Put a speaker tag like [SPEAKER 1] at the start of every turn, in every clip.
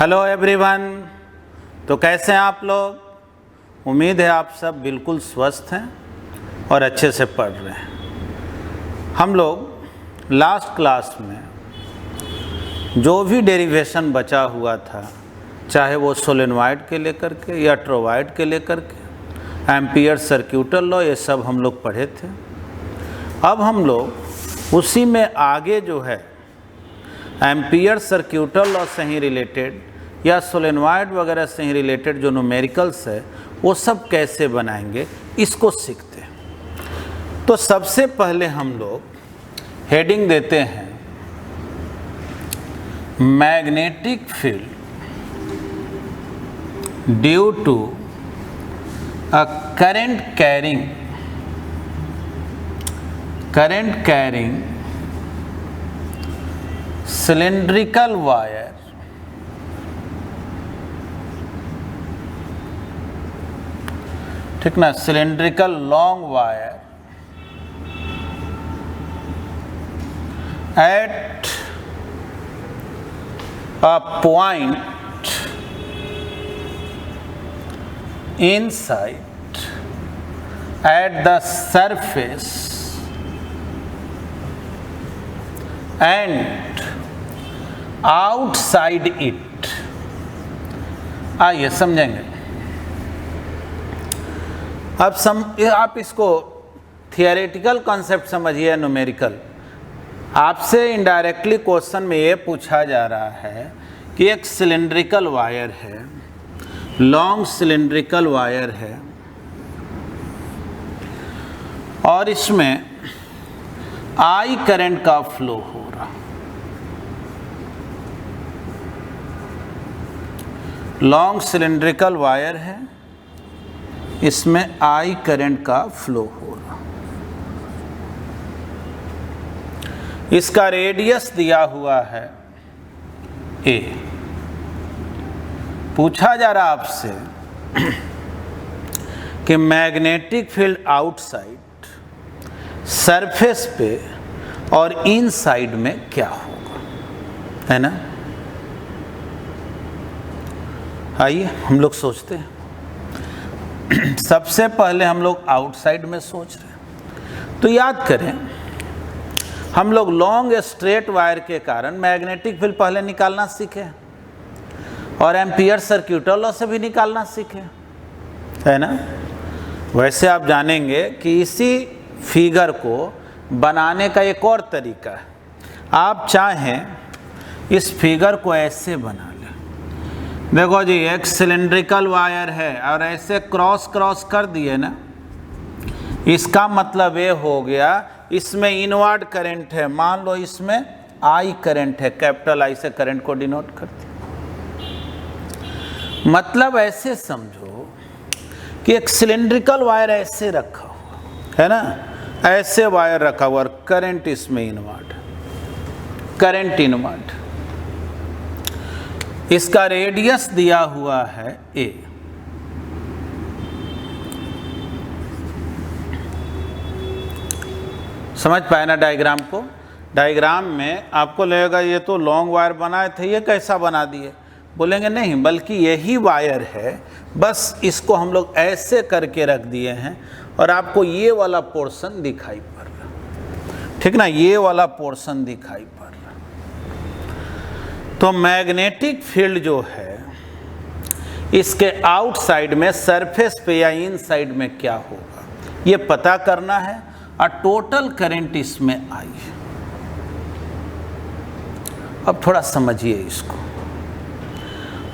[SPEAKER 1] Hello everyone. तो कैसे हैं आप लोग? उम्मीद है आप सब बिल्कुल स्वस्थ हैं और अच्छे से पढ़ रहे हैं। हम लोग लास्ट क्लास में जो भी डेरिवेशन बचा हुआ था, चाहे वो सोलेनॉइड के लेकर के या टोरॉइड के लेकर के, एम्पियर सर्क्यूटल लॉ, ये सब हम लोग पढ़े थे। अब हम लोग उसी में आगे जो है एम्पियर सर्क्यूटल लॉ से ही रिलेटेड या सोलेनॉइड वगैरह से ही रिलेटेड जो न्यूमेरिकल्स है वो सब कैसे बनाएंगे इसको सीखते हैं। तो सबसे पहले हम लोग हेडिंग देते हैं magnetic field due to a current carrying cylindrical wire ठीक ना, cylindrical long wire at a point inside at the surface and outside it. आइए समझेंगे। अब आप इसको थियोरेटिकल कॉन्सेप्ट समझिए, न्यूमेरिकल। आपसे इनडायरेक्टली क्वेश्चन में ये पूछा जा रहा है कि एक सिलिंड्रिकल वायर है, लॉन्ग सिलिंड्रिकल वायर है, और इसमें आई करंट का फ्लो हो रहा। लॉन्ग सिलिंड्रिकल वायर है, इसमें आई करंट का फ्लो हो रहा। इसका रेडियस दिया हुआ है ए। पूछा जा रहा आपसे कि मैग्नेटिक फील्ड आउटसाइड, सरफेस पे और इनसाइड में क्या होगा, है ना। आइए हम लोग सोचते हैं। सबसे पहले हम लोग आउटसाइड में सोच रहे हैं। तो याद करें, हम लोग लॉन्ग स्ट्रेट वायर के कारण मैग्नेटिक फील्ड पहले निकालना सीखे और एम्पियर सर्क्यूटल लॉ से भी निकालना सीखे, है ना। वैसे आप जानेंगे कि इसी फिगर को बनाने का एक और तरीका है। आप चाहें इस फिगर को ऐसे बना लें। देखो जी, एक सिलिंड्रिकल वायर है और ऐसे क्रॉस कर दिए ना, इसका मतलब ये हो गया इसमें इनवर्ड करंट है। मान लो इसमें आई करंट है, कैपिटल आई से करंट को डिनोट करते। मतलब ऐसे समझो कि एक सिलिंड्रिकल वायर ऐसे रखा हुआ है ना, ऐसे वायर रखा हुआ और करंट इसमें इनवर्ड, करंट इनवर्ड। इसका रेडियस दिया हुआ है ए। समझ पाए ना डायग्राम को? डायग्राम में आपको लगेगा ये तो लॉन्ग वायर बनाए थे, ये कैसा बना दिए? बोलेंगे नहीं, बल्कि यही वायर है, बस इसको हम लोग ऐसे करके रख दिए हैं और आपको ये वाला पोर्शन दिखाई पड़ रहा, ठीक ना, ये वाला पोर्शन दिखाई पड़ रहा। तो मैग्नेटिक फील्ड जो है इसके आउटसाइड में, सरफेस पे या इनसाइड में क्या होगा ये पता करना है, और टोटल करंट इसमें आई है। अब थोड़ा समझिए इसको।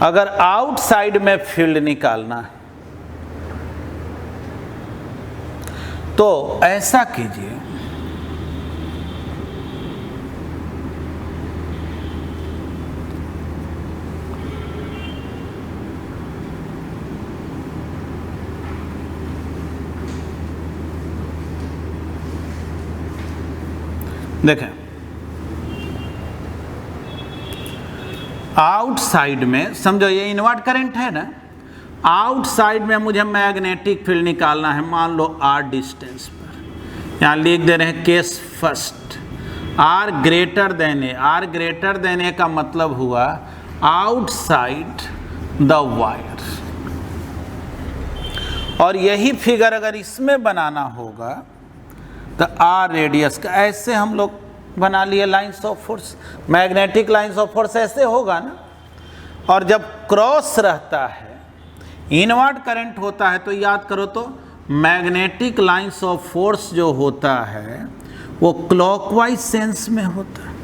[SPEAKER 1] अगर आउटसाइड में फील्ड निकालना है तो ऐसा कीजिए, देखें आउटसाइड में, समझो ये इनवर्ट करंट है ना, आउटसाइड में मुझे मैग्नेटिक फील्ड निकालना है। मान लो आर डिस्टेंस पर, यहाँ लिख दे रहे हैं case first, R greater than A. R greater than A का मतलब हुआ आउटसाइड द वायर। और यही फिगर अगर इसमें बनाना होगा तो आर रेडियस का, ऐसे हम लोग बना लिए lines of force, magnetic lines of force ऐसे होगा ना। और जब क्रॉस रहता है, इनवर्ड करंट होता है, तो याद करो तो मैग्नेटिक लाइंस ऑफ फोर्स जो होता है वो क्लॉकवाइज सेंस में होता है।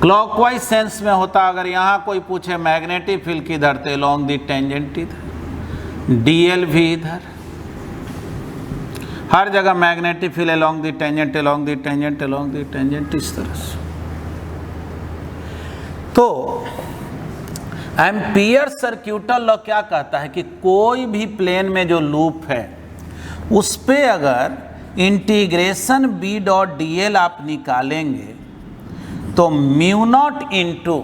[SPEAKER 1] क्लॉकवाइज सेंस में होता। अगर यहाँ कोई पूछे मैग्नेटिक फील्ड किधर, तो अलोंग द टेंजेंट इधर, डीएल भी इधर, हर जगह magnetic field along the tangent, along the tangent, along the tangent, इस तरह से। तो एम्पियर सर्क्यूटल लॉ क्या कहता है कि कोई भी प्लेन में जो लूप है उस पे अगर integration B dot D L आप निकालेंगे तो म्यू नॉट इंटू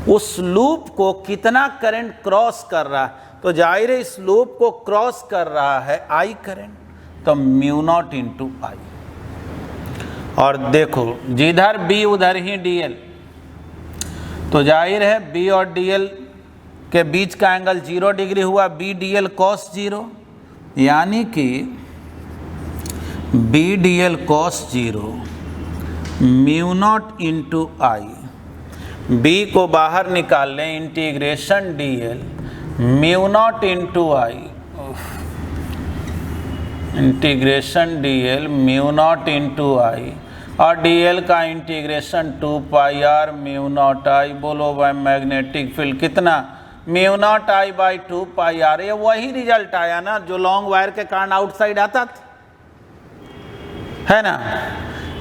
[SPEAKER 1] उस लूप को कितना करंट क्रॉस कर रहा है, तो जाहिर है इस लूप को क्रॉस कर रहा है आई करंट, तो म्यू नॉट इंटू आई। और देखो जिधर बी उधर ही डी एल, तो जाहिर है बी और डी एल के बीच का एंगल 0 डिग्री हुआ, बी डी एल कॉस 0, यानी कि B D L cos 0 mu naught into I. B को बाहर निकाल लें, integration D L mu naught into I, integration D L mu naught into I, और डी एल का integration 2 pi R mu naught I. बोलो भाई magnetic field कितना, mu naught I by 2 pi R. ये वही रिजल्ट आया ना जो लॉन्ग वायर के कारण आउटसाइड आता था, है ना।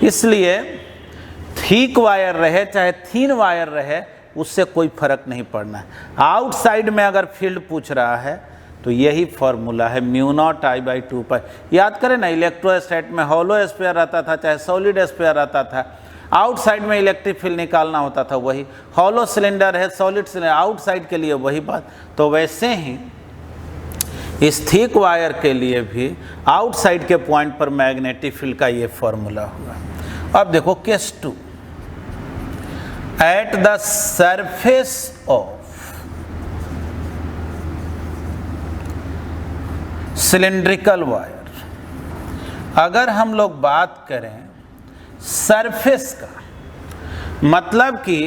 [SPEAKER 1] इसलिए थिक वायर रहे चाहे थिन वायर रहे, उससे कोई फर्क नहीं पड़ना है। आउटसाइड में अगर फील्ड पूछ रहा है तो यही फॉर्मूला है, म्यू नॉट आई बाई 2 पाई। याद करें ना, इलेक्ट्रोस्टैट में हॉलो स्फीयर रहता था चाहे सॉलिड स्फीयर रहता था, आउटसाइड में इलेक्ट्रिक फील्ड निकालना होता था, वही हॉलो सिलेंडर है सॉलिड सिलेंडर, आउटसाइड के लिए वही बात। तो वैसे ही इस थिक वायर के लिए भी आउटसाइड के पॉइंट पर मैग्नेटिक फील्ड का ये फॉर्मूला हुआ। अब देखो case 2, at the surface of cylindrical wire, अगर हम लोग बात करें सरफेस का, मतलब कि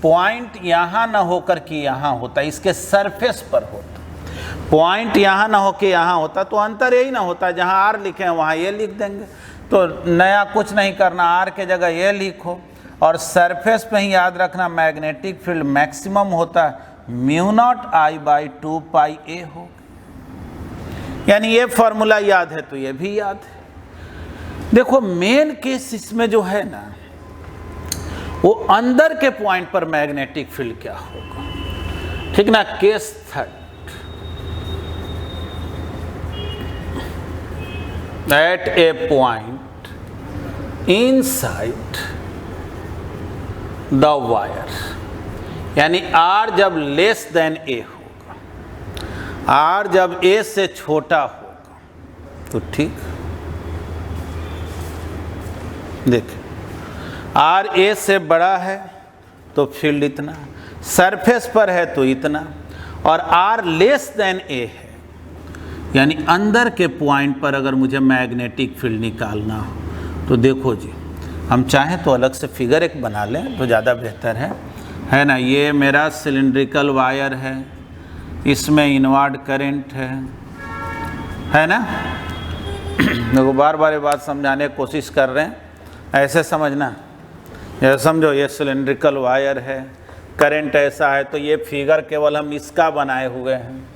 [SPEAKER 1] पॉइंट यहाँ ना होकर कि यहाँ होता, इसके सरफेस पर होता। पॉइंट यहाँ ना हो के यहाँ होता तो अंतर यही ना होता, जहाँ आर लिखे हैं वहाँ ये लिख देंगे, तो नया कुछ नहीं करना, आर के जगह ये लिखो। और सरफेस पे ही याद रखना मैग्नेटिक फील्ड मैक्सिमम होता है म्यू नॉट आई बाई 2 पाई ए हो, यानी ये फॉर्मूला याद है तो ये भी याद है। देखो मेन केस इसमें जो है ना, वो अंदर के पॉइंट पर मैग्नेटिक फील्ड क्या होगा, ठीक ना। Case 3, at a point inside the wire, यानी आर जब लेस देन ए होगा, आर जब ए से छोटा होगा तो ठीक, देखिए आर ए से बड़ा है तो फील्ड इतना, सरफेस पर है तो इतना, और आर लेस देन ए है, यानी अंदर के पॉइंट पर अगर मुझे मैग्नेटिक फील्ड निकालना हो तो देखो जी, हम चाहें तो अलग से फिगर एक बना लें तो ज़्यादा बेहतर है ना। ये मेरा सिलिंड्रिकल वायर है, इसमें इनवर्ड करंट है ना। देखो बार बार ये बात समझाने की कोशिश कर रहे हैं, ऐसे समझना। ये समझो ये सिलिंड्रिकल वायर है, करंट ऐसा है, तो ये फिगर केवल हम इसका बनाए हुए हैं,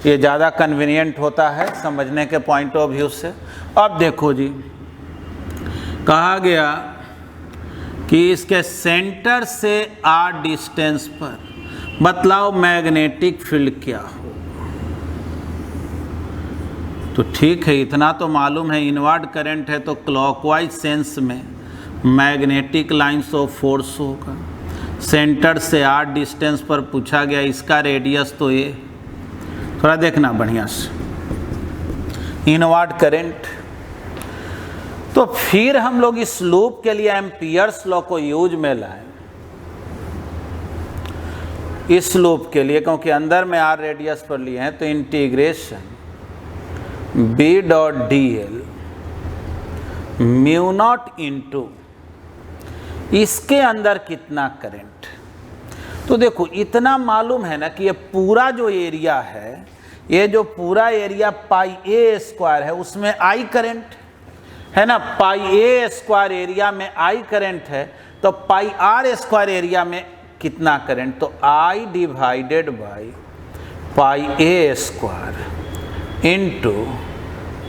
[SPEAKER 1] ये ज़्यादा कन्वीनियंट होता है समझने के पॉइंट ऑफ व्यू से। अब देखो जी, कहा गया कि इसके सेंटर से आर डिस्टेंस पर बतलाओ मैग्नेटिक फील्ड क्या हो। तो ठीक है, इतना तो मालूम है, इनवर्ड करंट है तो क्लॉकवाइज सेंस में मैग्नेटिक लाइंस ऑफ फोर्स होगा। सेंटर से आर डिस्टेंस पर पूछा गया, इसका रेडियस तो ये, थोड़ा देखना बढ़िया से, इनवर्ड करंट। तो फिर हम लोग इस लूप के लिए एम्पियर्स लॉ को यूज में लाए। इस लूप के लिए, क्योंकि अंदर में r रेडियस पर लिए हैं, तो integration b dot dl mu naught into इसके अंदर कितना करंट। तो देखो इतना मालूम है ना कि ये पूरा जो एरिया है, ये जो पूरा एरिया पाई a स्क्वायर है, उसमें I करंट है ना, पाई a स्क्वायर एरिया में I करंट है, तो पाई r स्क्वायर एरिया में कितना करंट, तो I divided by pi a square into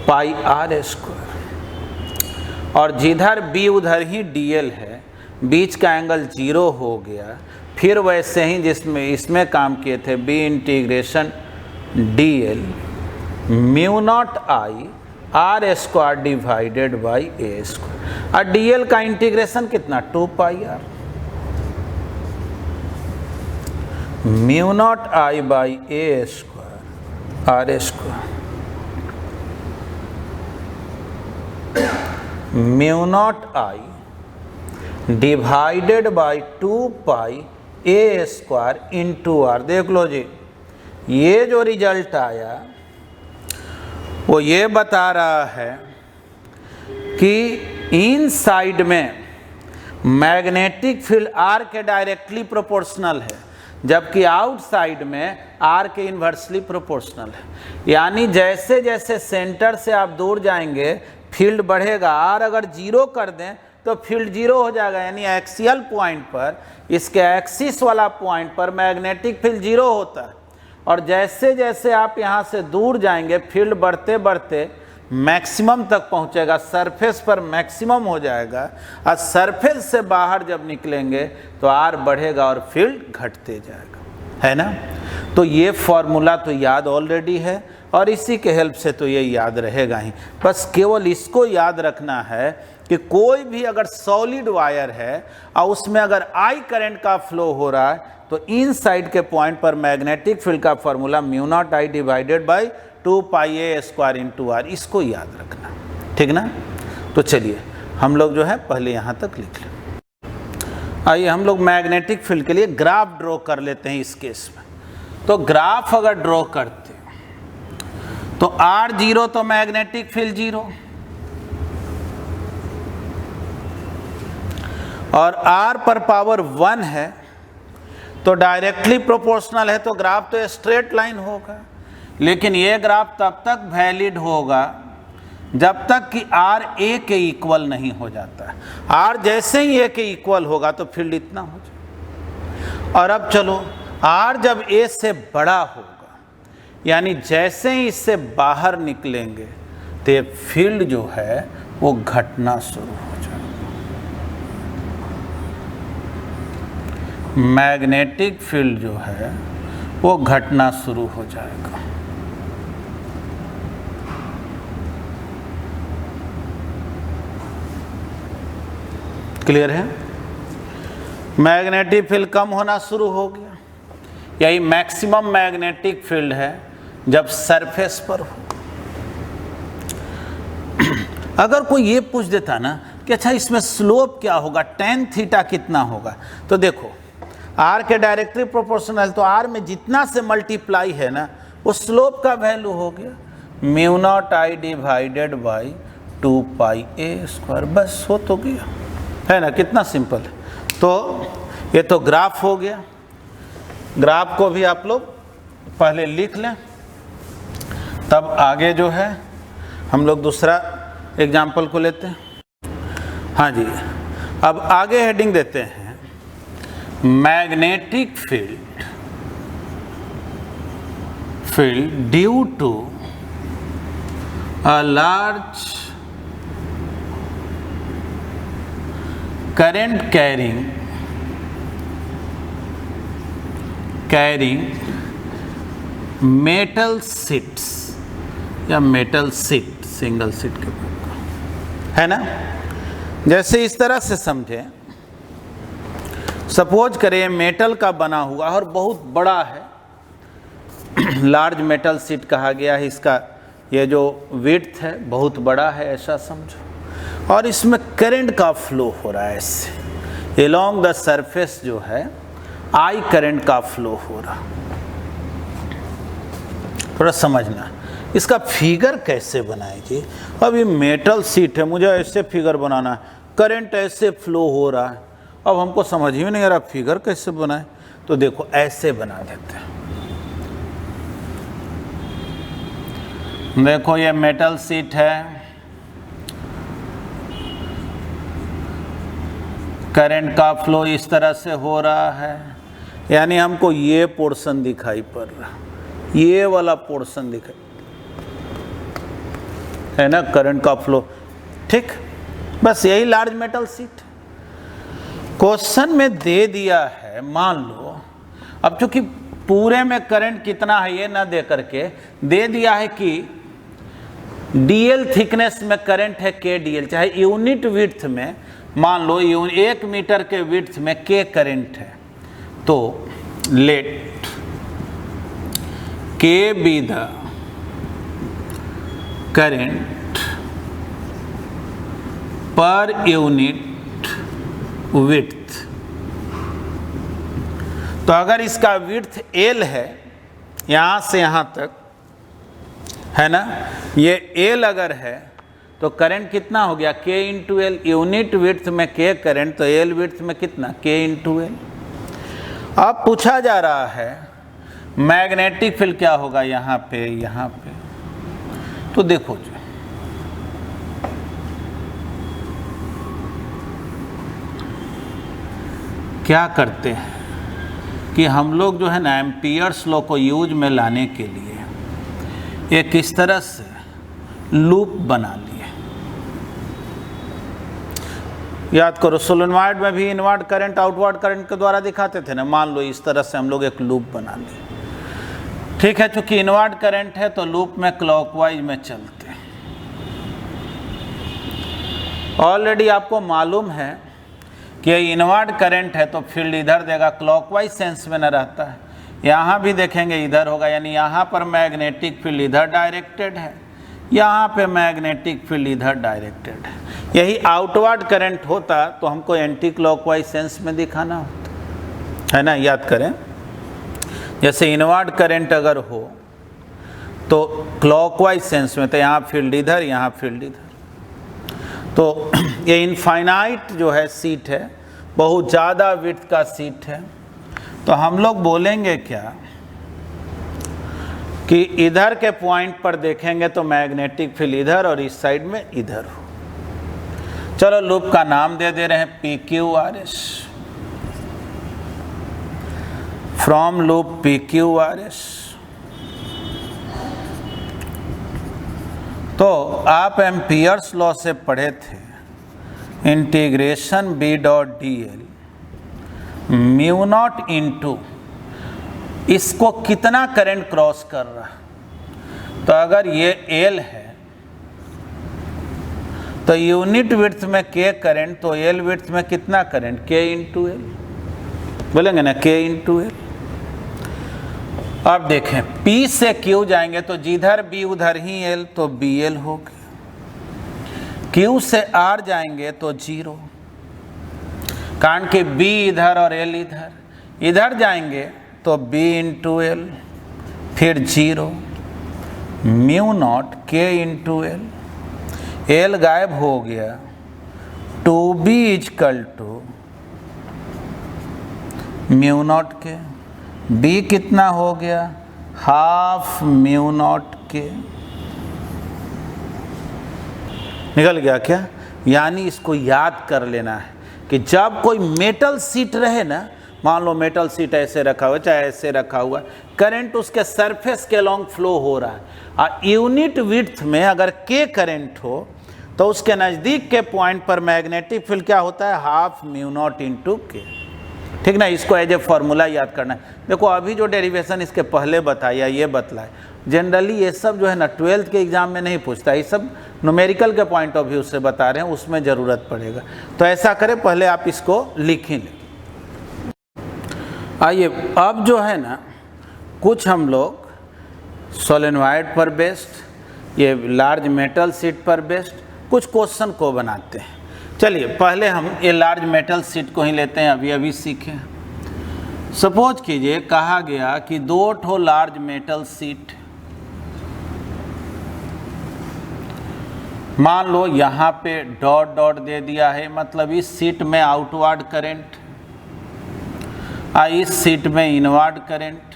[SPEAKER 1] pi r square, और जिधर b उधर ही dl है, बीच का एंगल 0 हो गया। फिर वैसे ही जिसमें इसमें काम किए थे, b integration dl mu naught I r square divided by a square, और dl का इंटीग्रेशन कितना 2 पाई r mu naught I by a square r square mu naught I divided by 2 pi a square into r। देख लो जी, ये जो result आया वो ये बता रहा है कि इन साइड में मैग्नेटिक फील्ड r के डायरेक्टली प्रोपोर्शनल है, जबकि आउट साइड में r के इन्वर्सली प्रोपोर्शनल है। यानी जैसे जैसे सेंटर से आप दूर जाएंगे फील्ड बढ़ेगा। r अगर 0 कर दें तो फील्ड 0 हो जाएगा, यानी एक्सियल पॉइंट पर, इसके एक्सिस वाला पॉइंट पर मैग्नेटिक फील्ड 0 होता है। और जैसे जैसे आप यहाँ से दूर जाएंगे फील्ड बढ़ते बढ़ते मैक्सिमम तक पहुँचेगा, सरफेस पर मैक्सिमम हो जाएगा, और सरफेस से बाहर जब निकलेंगे तो आर बढ़ेगा और फील्ड घटते जाएगा, है ना। तो ये फॉर्मूला तो याद ऑलरेडी है, और इसी के हेल्प से तो ये याद रहेगा ही। बस केवल इसको याद रखना है कि कोई भी अगर सॉलिड वायर है और उसमें अगर I करंट का फ्लो हो रहा है, तो इन साइड के पॉइंट पर मैग्नेटिक फील्ड का formula mu naught I divided by 2 pi a square into r, इसको याद रखना, ठीक ना। तो चलिए हम लोग जो है पहले यहाँ तक लिख लें। आइए हम लोग मैग्नेटिक फील्ड के लिए ग्राफ ड्रॉ कर लेते हैं इस केस में। तो ग्राफ अगर ड्रॉ करते तो r 0 तो मैग्नेटिक फील्ड 0, और r पर पावर 1 है तो डायरेक्टली प्रोपोर्शनल है, तो ग्राफ तो स्ट्रेट लाइन होगा। लेकिन ये ग्राफ तब तक वैलिड होगा जब तक कि r a के इक्वल नहीं हो जाता है। r जैसे ही a के इक्वल होगा तो फील्ड इतना हो जाए। और अब चलो r जब a से बड़ा होगा, यानी जैसे ही इससे बाहर निकलेंगे तो ये फील्ड जो है वो घटना शुरू हो जाएगा। मैग्नेटिक फील्ड जो है वो घटना शुरू हो जाएगा। क्लियर है। मैग्नेटिक फील्ड कम होना शुरू हो गया, यही मैक्सिमम मैग्नेटिक फील्ड है जब सरफेस पर हो। अगर कोई ये पूछ देता ना कि अच्छा इसमें स्लोप क्या होगा, tan थीटा कितना होगा, तो देखो r के डायरेक्टली प्रोपोर्शनल, तो r में जितना से मल्टीप्लाई है ना वो स्लोप का वैल्यू हो गया mu naught I divided by 2 pi a square. बस हो तो गया, है ना, कितना सिंपल है। तो ये तो ग्राफ हो गया। ग्राफ को भी आप लोग पहले लिख लें, तब आगे जो है हम लोग दूसरा एग्जाम्पल को लेते हैं। हाँ जी, अब आगे हेडिंग देते हैं magnetic field due to a large current carrying metal sheets या metal sheet, सिंगल सीट के है ना। जैसे इस तरह से समझे, सपोज करें मेटल का बना हुआ और बहुत बड़ा है, लार्ज मेटल सीट कहा गया है, इसका ये जो विड्थ है बहुत बड़ा है ऐसा समझो, और इसमें करंट का फ्लो हो रहा है इससे एलोंग द सरफेस जो है I करंट का फ्लो हो रहा। थोड़ा समझना इसका फिगर कैसे बनाए जी। अब ये मेटल सीट है, मुझे ऐसे फिगर बनाना है, करंट ऐसे फ्लो हो रहा है, अब हमको समझ ही नहीं आ रहा फिगर कैसे बनाए। तो देखो ऐसे बना देते हैं। देखो ये मेटल सीट है, करंट का फ्लो इस तरह से हो रहा है, यानी हमको ये पोर्शन दिखाई पड़ रहा, ये वाला पोर्शन दिखाई है ना, करंट का फ्लो। ठीक, बस यही लार्ज मेटल सीट। क्वेश्चन में दे दिया है, मान लो अब चूंकि पूरे में करंट कितना है ये ना दे करके दे दिया है कि डीएल थिकनेस में करंट है के डीएल, चाहे यूनिट विड्थ में मान लो 1 मीटर के विड्थ में के करंट है, तो लेट के be the current per unit width. तो अगर इसका विड्थ एल है यहां से यहां तक है ना, ये एल अगर है तो करंट कितना हो गया के इंटू एल। यूनिट विड्थ में के करंट तो एल विड्थ में कितना के इंटू एल। अब पूछा जा रहा है मैग्नेटिक फील्ड क्या होगा यहाँ पे। तो देखो जी क्या करते हैं कि हम लोग जो है ना एम्पियर्स लॉ को यूज में लाने के लिए एक इस तरह से लूप बना लिए। याद करो सोलेनॉइड में भी इनवर्ड करंट आउटवर्ड करंट के द्वारा दिखाते थे ना, मान लो इस तरह से हम लोग एक लूप बना लिए। ठीक है, चूंकि इनवर्ड करंट है तो लूप में क्लॉकवाइज में चलते हैं। ऑलरेडी आपको मालूम है कि इनवर्ड करंट है तो फील्ड इधर देगा, क्लॉकवाइज सेंस में न रहता है। यहाँ भी देखेंगे इधर होगा, यानी यहाँ पर मैग्नेटिक फील्ड इधर डायरेक्टेड है, यहाँ पे मैग्नेटिक फील्ड इधर डायरेक्टेड है। यही आउटवर्ड करंट होता तो हमको एंटी क्लॉकवाइज सेंस में दिखाना होता है ना। याद करें, जैसे इनवर्ड करंट अगर हो तो क्लॉकवाइज सेंस में, तो यहाँ फील्ड इधर, यहाँ फील्ड इधर। तो ये इनफाइनाइट जो है सीट है, बहुत ज़्यादा विड्थ का सीट है। तो हम लोग बोलेंगे क्या कि इधर के पॉइंट पर देखेंगे तो मैग्नेटिक फील्ड इधर और इस साइड में इधर हो। चलो लूप का नाम दे रहे हैं PQRS, फ्रॉम लूप PQRS। तो आप एम्पियर्स लॉ से पढ़े थे integration B dot DL mu naught into इसको कितना करंट क्रॉस कर रहा। तो अगर ये L है तो यूनिट विड्थ में K करंट, तो L विड्थ में कितना करंट K इंटू एल, बोलेंगे ना K इंटू एल। अब देखें P से Q जाएंगे तो जिधर B उधर ही L, तो BL हो गया। Q से R जाएंगे तो 0, कारण कि B इधर और L इधर जाएंगे तो B इंटू एल, फिर 0 mu naught K into L. L गायब हो गया, 2B is equal to mu naught K. B कितना हो गया, हाफ म्यू नॉट के। निकल गया क्या? यानी इसको याद कर लेना है कि जब कोई मेटल सीट रहे ना, मान लो मेटल सीट ऐसे रखा हुआ चाहे ऐसे रखा हुआ, करंट उसके सरफेस के लॉन्ग फ्लो हो रहा है, और यूनिट विड्थ में अगर K करंट हो तो उसके नज़दीक के पॉइंट पर मैग्नेटिक फील्ड क्या होता है, हाफ म्यू नॉट इंटू के। ठीक ना, इसको एज ए फॉर्मूला याद करना है। देखो अभी जो डेरिवेशन इसके पहले बताया ये बतलाए, जनरली ये सब जो है ना 12th के एग्जाम में नहीं पूछता, ये सब न्यूमेरिकल के पॉइंट ऑफ व्यू से बता रहे हैं, उसमें ज़रूरत पड़ेगा। तो ऐसा करें, पहले आप इसको लिख ही लें। आइए अब जो है ना कुछ हम लोग सोलेनॉइड पर बेस्ड, ये लार्ज मेटल सीट पर बेस्ड कुछ क्वेश्चन को बनाते हैं। चलिए पहले हम ये लार्ज मेटल सीट को ही लेते हैं, अभी सीखे सपोज कीजिए कहा गया कि 2 ठो लार्ज मेटल सीट, मान लो यहाँ पे डॉट डॉट दे दिया है, मतलब इस सीट में आउटवर्ड करंट और इस सीट में इनवर्ड करंट,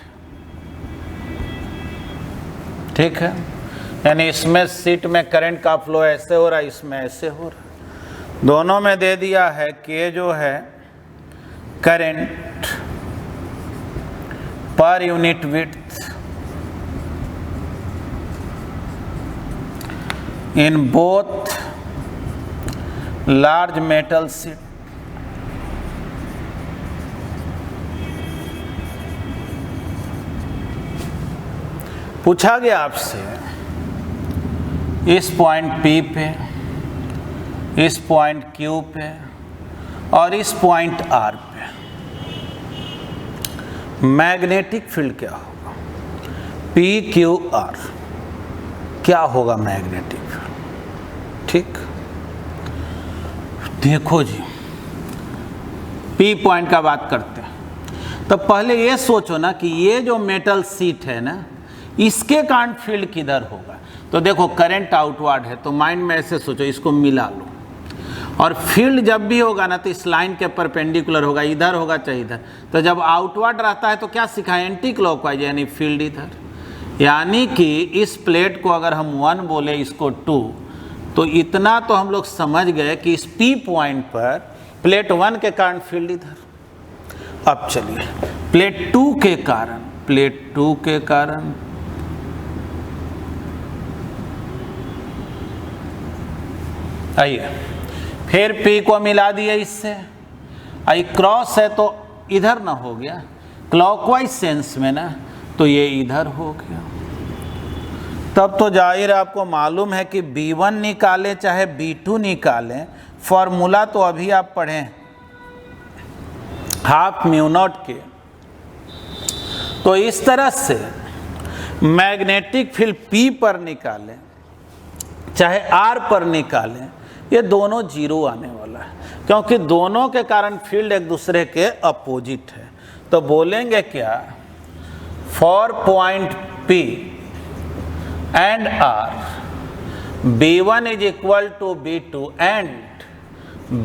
[SPEAKER 1] ठीक है। यानी इसमें सीट में करंट का फ्लो ऐसे हो रहा है, इसमें ऐसे हो रहा है। दोनों में दे दिया है कि जो है current per unit width in both large metal seat. पूछा गया आपसे इस पॉइंट P पे, इस पॉइंट Q पे और इस पॉइंट R पे मैग्नेटिक फील्ड क्या होगा, PQR क्या होगा मैग्नेटिक फील्ड, ठीक। देखो जी, P पॉइंट का बात करते हैं तो पहले ये सोचो ना कि ये जो मेटल सीट है ना, इसके कारण फील्ड किधर होगा। तो देखो करंट आउटवर्ड है, तो माइंड में ऐसे सोचो, इसको मिला लो, और फील्ड जब भी होगा ना तो इस लाइन के परपेंडिकुलर होगा, इधर होगा चाहे इधर। तो जब आउटवर्ड रहता है तो क्या सीखा, एंटी क्लॉकवाइज, यानी फील्ड इधर। यानी कि इस प्लेट को अगर हम 1 बोले, इसको 2, तो इतना तो हम लोग समझ गए कि इस P पॉइंट पर प्लेट 1 के कारण फील्ड इधर। अब चलिए प्लेट 2 के कारण, प्लेट 2 के कारण आइए फिर P को मिला दिए इससे, आई क्रॉस है तो इधर ना हो गया, क्लॉकवाइज सेंस में ना, तो ये इधर हो गया। तब तो जाहिर आपको मालूम है कि B1 निकालें चाहे B2 निकालें, फॉर्मूला तो अभी आप पढ़ें हाफ म्यू नॉट के। तो इस तरह से मैग्नेटिक फील्ड P पर निकालें चाहे R पर निकालें, ये दोनों जीरो आने वाला है, क्योंकि दोनों के कारण फील्ड एक दूसरे के अपोजिट है। तो बोलेंगे क्या, for point P and R B1 is equal to B2 and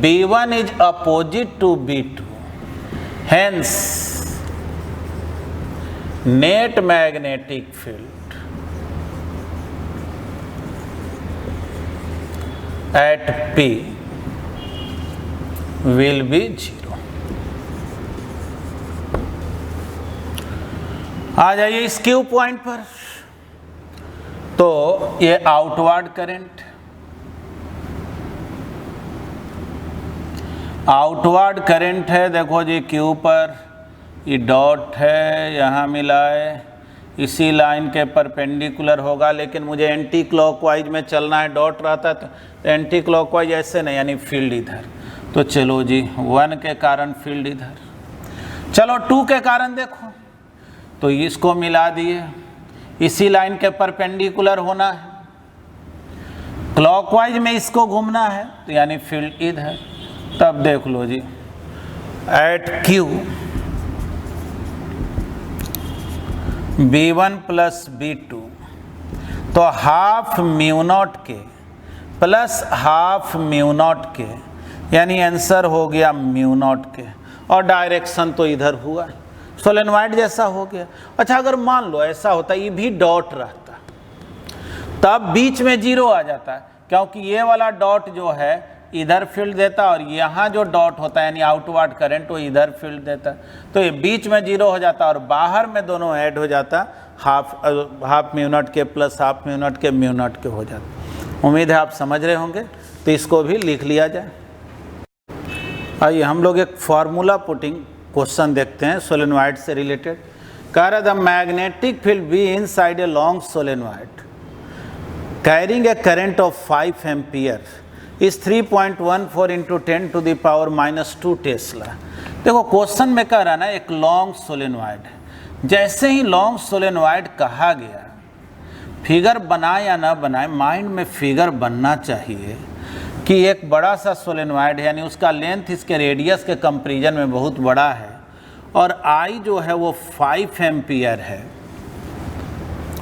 [SPEAKER 1] B1 is opposite to B2, hence net magnetic field at P will be 0। आ जाइए इस Q पॉइंट पर, तो ये आउटवर्ड करंट, आउटवर्ड करंट है। देखो जी Q पर ये डॉट है, यहाँ मिला है, इसी लाइन के परपेंडिकुलर होगा, लेकिन मुझे एंटी क्लॉकवाइज में चलना है, डॉट रहता है तो एंटी क्लॉकवाइज ऐसे नहीं, यानी फील्ड इधर। तो चलो जी 1 के कारण फील्ड इधर, चलो 2 के कारण देखो, तो इसको मिला दिए, इसी लाइन के परपेंडिकुलर होना है, क्लॉकवाइज में इसको घूमना है, तो यानी फील्ड इधर। तब देख लो जी at Q B1 plus B2, तो हाफ म्यू नॉट के प्लस हाफ म्यू नॉट के, यानी आंसर हो गया म्यू नॉट के, और डायरेक्शन तो इधर हुआ, सोलेनॉइड जैसा हो गया। अच्छा अगर मान लो ऐसा होता, ये भी डॉट रहता, तब बीच में 0 आ जाता है, क्योंकि ये वाला डॉट जो है इधर फील्ड देता, और यहाँ जो डॉट होता है यानी आउटवर्ड करंट, वो इधर फील्ड देता, तो ये बीच में 0 हो जाता, और बाहर में दोनों ऐड हो जाता, हाफ म्यू नॉट के प्लस हाफ म्यू नॉट के म्यू नॉट के हो जाता। उम्मीद है आप समझ रहे होंगे, तो इसको भी लिख लिया जाए। आइए हम लोग एक फार्मूला पुटिंग क्वेश्चन देखते हैं सोलेनॉइड से रिलेटेड। कह रहा the magnetic field B inside a long solenoid carrying a current of 5 ampere is 3.14 into 10 to the power -2 tesla. देखो क्वेश्चन में कह रहा ना एक लॉन्ग सोलेनॉइड है, जैसे ही लॉन्ग सोलेनॉइड कहा गया, फिगर बनाए या ना बनाए, माइंड में फिगर बनना चाहिए कि एक बड़ा सा सोलेनॉइड है, यानी उसका लेंथ इसके रेडियस के कंपैरिजन में बहुत बड़ा है, और I जो है वो 5 एम्पियर है,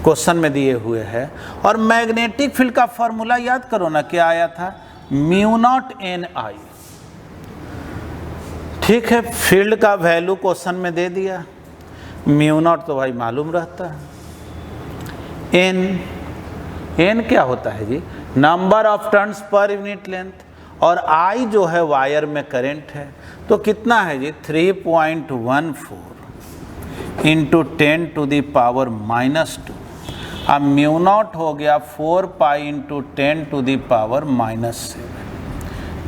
[SPEAKER 1] क्वेश्चन में दिए हुए है। और मैग्नेटिक फील्ड का फॉर्मूला याद करो ना, क्या आया था, म्यू नॉट एन आई। ठीक है, फील्ड का वैल्यू क्वेश्चन में दे दिया, म्यू नॉट तो भाई मालूम रहता है। एन क्या होता है जी, number of turns per unit length, और आई जो है वायर में करंट है, तो कितना है जी 3.14 इंटू 10⁻²। अब म्यू नॉट हो गया 4 पाई इंटू 10⁻⁻7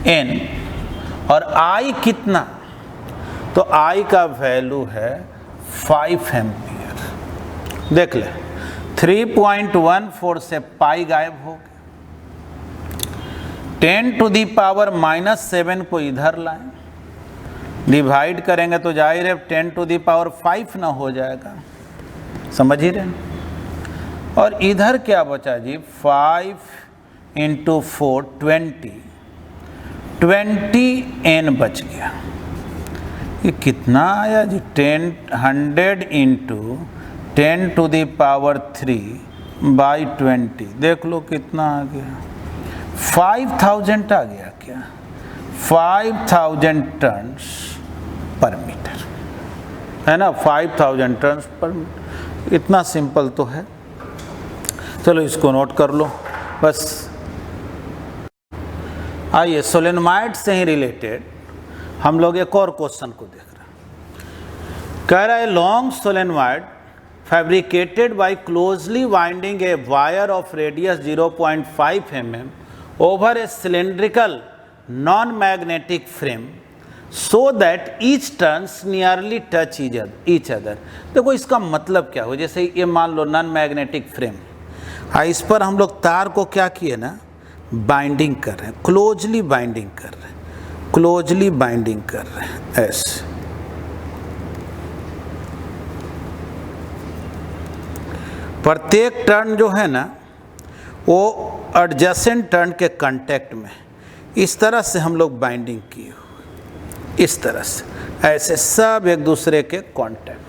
[SPEAKER 1] एन। और आई कितना, तो आई का वैल्यू है 5 एम्पियर। देख ले 3.14 से पाई गायब हो गया, 10⁻⁻7 को इधर लाएं, डिवाइड करेंगे तो जाहिर है 10⁻5 ना हो जाएगा, समझ ही रहे। और इधर क्या बचा जी, 5 इंटू 4 20 एन बच गया। ये कितना आया जी, 100 इंटू 10⁻3/20। देख लो कितना आ गया, 5000 आ गया क्या, 5000 टन्स पर मीटर, है ना, 5000 टन्स पर मीटर। इतना सिंपल तो है, चलो इसको नोट कर लो बस। आइए सोलेनोइड से ही रिलेटेड हम लोग एक और क्वेश्चन को देख रहे हैं। कह रहा है long solenoid fabricated by closely winding a wire of radius 0.5 mm over a cylindrical non-magnetic frame so that each turns nearly touch each other। देखो इसका मतलब क्या हो, जैसे ये मान लो नॉन मैग्नेटिक फ्रेम, इस पर हम लोग तार को क्या किए ना, बाइंडिंग कर रहे हैं, क्लोजली बाइंडिंग कर रहे हैं, क्लोजली बाइंडिंग कर रहे हैं ऐसे। प्रत्येक टर्न जो है ना वो एडजेसेंट टर्न के कांटेक्ट में, इस तरह से हम लोग बाइंडिंग किए हुए, इस तरह से ऐसे सब एक दूसरे के कांटेक्ट,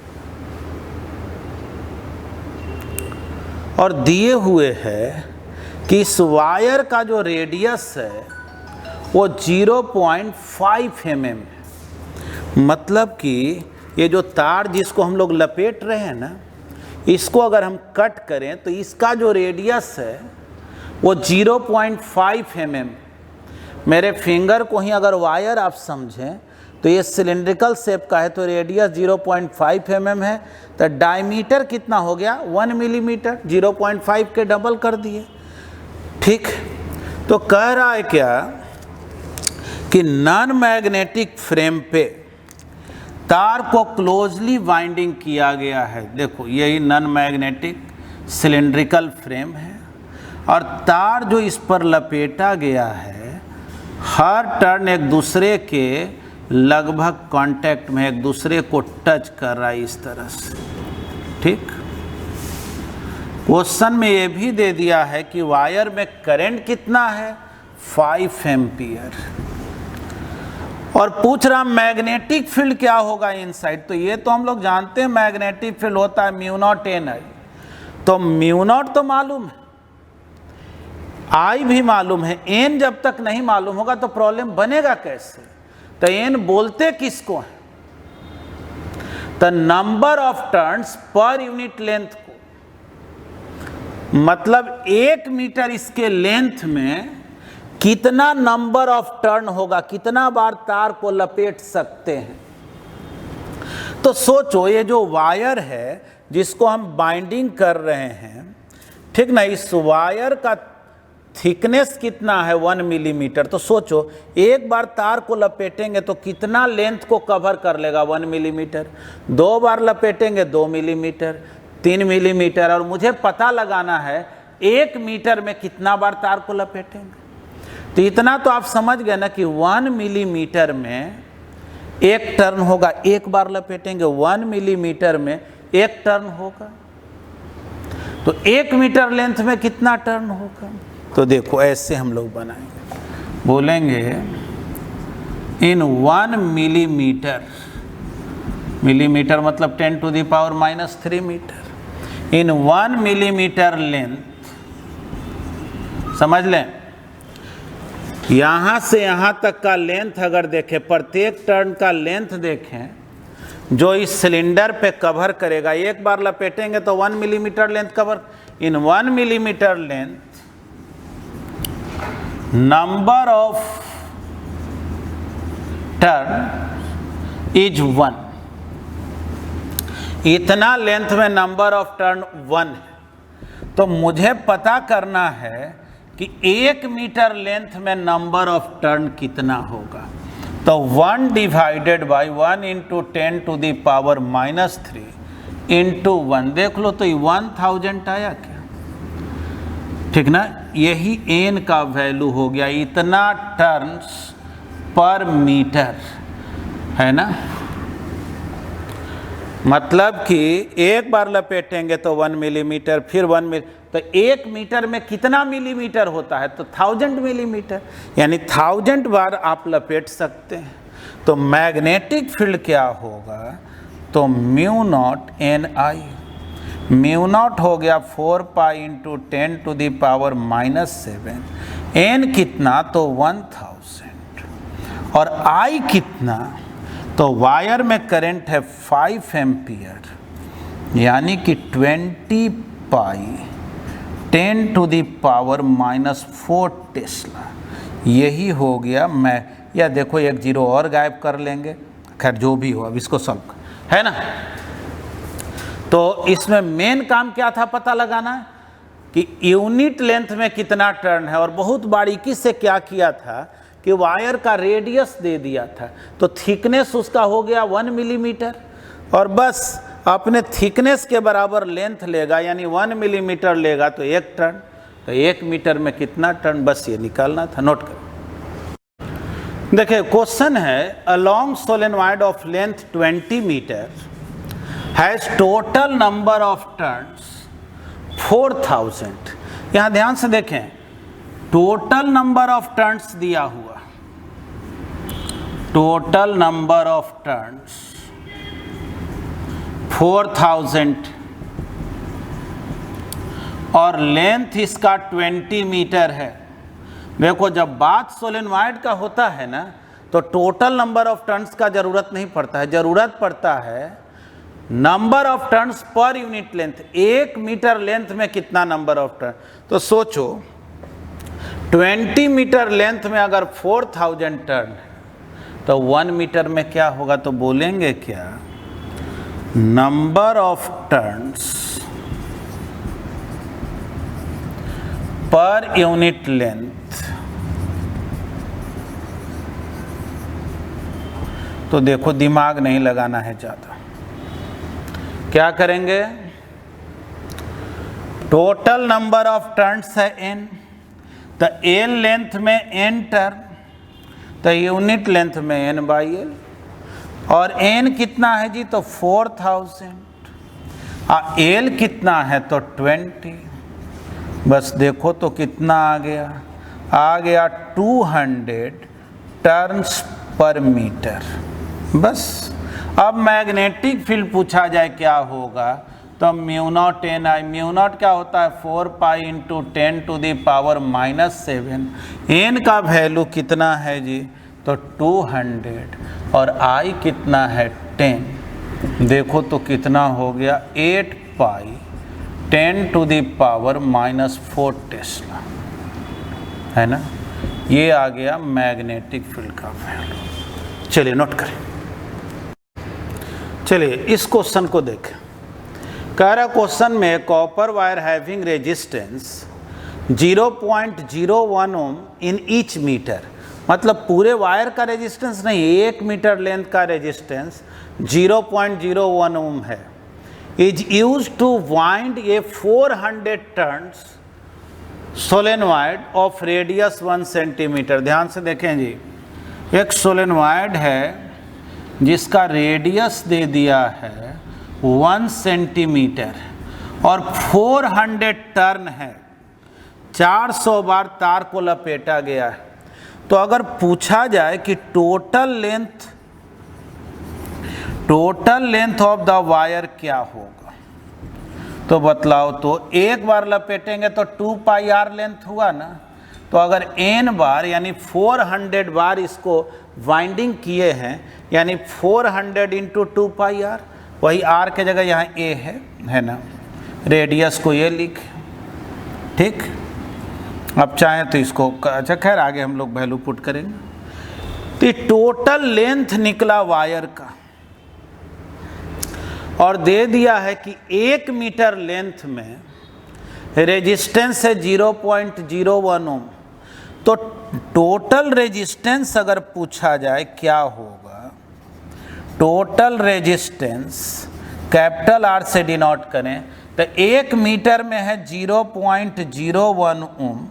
[SPEAKER 1] और दिए हुए है कि इस वायर का जो रेडियस है वो 0.5 mm है। मतलब कि ये जो तार जिसको हम लोग लपेट रहे हैं ना, इसको अगर हम कट करें तो इसका जो रेडियस है वो 0.5 mm। मेरे फिंगर को ही अगर वायर आप समझें तो ये सिलिंड्रिकल शेप का है, तो रेडियस 0.5 mm है, तो डायमीटर कितना हो गया 1 मिलीमीटर, 0.5 के डबल कर दिए। ठीक, तो कह रहा है क्या कि नॉन मैग्नेटिक फ्रेम पे तार को क्लोजली वाइंडिंग किया गया है। देखो यही नॉन मैग्नेटिक सिलिंड्रिकल फ्रेम है, और तार जो इस पर लपेटा गया है, हर टर्न एक दूसरे के लगभग कांटेक्ट में एक दूसरे को टच कर रहा है इस तरह से। ठीक, क्वेश्चन में ये भी दे दिया है कि वायर में करंट कितना है, 5 एम्पियर, और पूछ रहा मैग्नेटिक फील्ड क्या होगा इनसाइड। तो ये तो हम लोग जानते हैं मैग्नेटिक फील्ड होता है म्यू नॉट एन आई, तो म्यू नॉट तो मालूम है, आई भी मालूम है, एन जब तक नहीं मालूम होगा तो प्रॉब्लम बनेगा कैसे। तो एन बोलते किसको है, तो number of turns per unit length को, मतलब 1 मीटर इसके लेंथ में कितना नंबर ऑफ टर्न होगा, कितना बार तार को लपेट सकते हैं। तो सोचो ये जो वायर है जिसको हम बाइंडिंग कर रहे हैं, ठीक ना, इस वायर का थिकनेस कितना है 1 मिलीमीटर। तो सोचो एक बार तार को लपेटेंगे तो कितना लेंथ को कवर कर लेगा 1 मिलीमीटर, 2 बार लपेटेंगे 2 मिलीमीटर, 3 मिलीमीटर, और मुझे पता लगाना है 1 मीटर में कितना बार तार को लपेटेंगे। तो इतना तो आप समझ गए ना कि 1 मिलीमीटर में 1 टर्न होगा, एक बार लपेटेंगे, 1 मिलीमीटर में 1 टर्न होगा, तो 1 मीटर लेंथ में कितना टर्न होगा। तो देखो ऐसे हम लोग बनाएंगे, बोलेंगे इन 1 मिलीमीटर मिलीमीटर मतलब 10⁻³ मीटर। इन 1 मिलीमीटर लेंथ, समझ लें, यहाँ से यहाँ तक का लेंथ अगर देखें, प्रत्येक टर्न का लेंथ देखें जो इस सिलेंडर पे कवर करेगा, एक बार लपेटेंगे तो 1 millimetre length cover. In 1 millimetre length number of turn is 1। इतना लेंथ में नंबर ऑफ टर्न 1 है। तो मुझे पता करना है कि 1 मीटर लेंथ में नंबर ऑफ टर्न कितना होगा। तो 1 डिवाइडेड बाई 1 इंटू 10⁻³ इंटू 1, देख लो तो ये 1000 आया क्या? ठीक ना, यही n का वैल्यू हो गया, इतना टर्न्स पर मीटर, है ना। मतलब कि एक बार लपेटेंगे तो 1 मिलीमीटर, फिर 1 मिलीमीटर, तो 1 मीटर में कितना मिलीमीटर होता है? तो 1000 मिलीमीटर, यानी 1000 बार आप लपेट सकते हैं। तो मैग्नेटिक फील्ड क्या होगा? तो μ0 Ni, μ0 हो गया 4 पाई इंटू 10⁻⁻7। n कितना? तो 1000। और I कितना? तो वायर में करंट है 5 एम्पियर, यानी कि 20 पाई 10⁻⁻4 टेस्ला। यही हो गया। मैं या देखो एक जीरो और गायब कर लेंगे, खैर जो भी हो, अब इसको सॉल्व कर, है ना। तो इसमें मेन काम क्या था पता लगाना कि यूनिट लेंथ में कितना टर्न है। और बहुत बारीकी से क्या किया था कि वायर का रेडियस दे दिया था, तो थिकनेस उसका हो गया 1 मिलीमीटर, और बस अपने थिकनेस के बराबर लेंथ लेगा, यानी 1 मिलीमीटर लेगा तो 1 टर्न। तो 1 मीटर में कितना टर्न, बस ये निकालना था। नोट करो। देखिए क्वेश्चन है, a long solenoid of length 20 metre has total number of turns 4000। यहाँ ध्यान से देखें, टोटल नंबर ऑफ टर्न्स दिया हुआ, टोटल नंबर ऑफ टर्न्स 4000 और लेंथ इसका 20 मीटर है। देखो जब बात सोलेनॉइड का होता है ना, तो टोटल नंबर ऑफ टर्न्स का जरूरत नहीं पड़ता है, जरूरत पड़ता है number of turns per unit length. 1 metre length में कितना नंबर ऑफ टर्न। तो सोचो 20 मीटर लेंथ में अगर 4000 टर्न है तो 1 मीटर में क्या होगा? तो बोलेंगे क्या, number of turns per unit length. तो देखो दिमाग नहीं लगाना है ज़्यादा, क्या करेंगे? टोटल नंबर ऑफ टर्न्स है n, तो l लेंथ में n टर्न, तो यूनिट लेंथ में n/l, और n कितना है जी? तो 4000, l कितना है? तो 20। बस देखो तो कितना आ गया 200 टर्न्स पर मीटर। बस अब मैग्नेटिक फील्ड पूछा जाए क्या होगा, तो μ0 Ni, μ0 क्या होता है? 4 पाई इंटू 10⁻⁻7। n का वैल्यू कितना है जी? तो 200, और I कितना है? 10। देखो तो कितना हो गया? 8 पाई 10⁻⁻4 टेस्ला, है ना। ये आ गया मैग्नेटिक फील्ड का वैल्यू। चलिए नोट करें। चलिए इस क्वेश्चन को देखें। कह रहा क्वेश्चन में copper wire having resistance 0.01 ohm in each metre, मतलब पूरे वायर का रेजिस्टेंस नहीं, 1 मीटर लेंथ का रेजिस्टेंस 0.01 ओम है, is use to wind a 400 turns solenoid of radius 1 centimetre. ध्यान से देखें जी, एक सोलेनॉइड है जिसका रेडियस दे दिया है 1 सेंटीमीटर और 400 टर्न है, 400 बार तार को लपेटा गया है। तो अगर पूछा जाए कि total length of the wire क्या होगा, तो बतलाओ। तो एक बार लपेटेंगे तो 2 पाई आर लेंथ हुआ ना, तो अगर n बार यानी 400 बार इसको वाइंडिंग किए हैं, यानी 400 इंटू 2 पाई आर, वही r के जगह यहाँ a है ना, रेडियस को ये लिख, ठीक। अब चाहें तो इसको, अच्छा खैर आगे हम लोग वैल्यू पुट करेंगे। तो टोटल लेंथ निकला वायर का, और दे दिया है कि 1 मीटर लेंथ में रेजिस्टेंस है 0.01 ओम। तो टोटल रेजिस्टेंस अगर पूछा जाए क्या होगा, टोटल रेजिस्टेंस कैपिटल आर से डिनोट करें, तो 1 मीटर में है 0.01 ओम,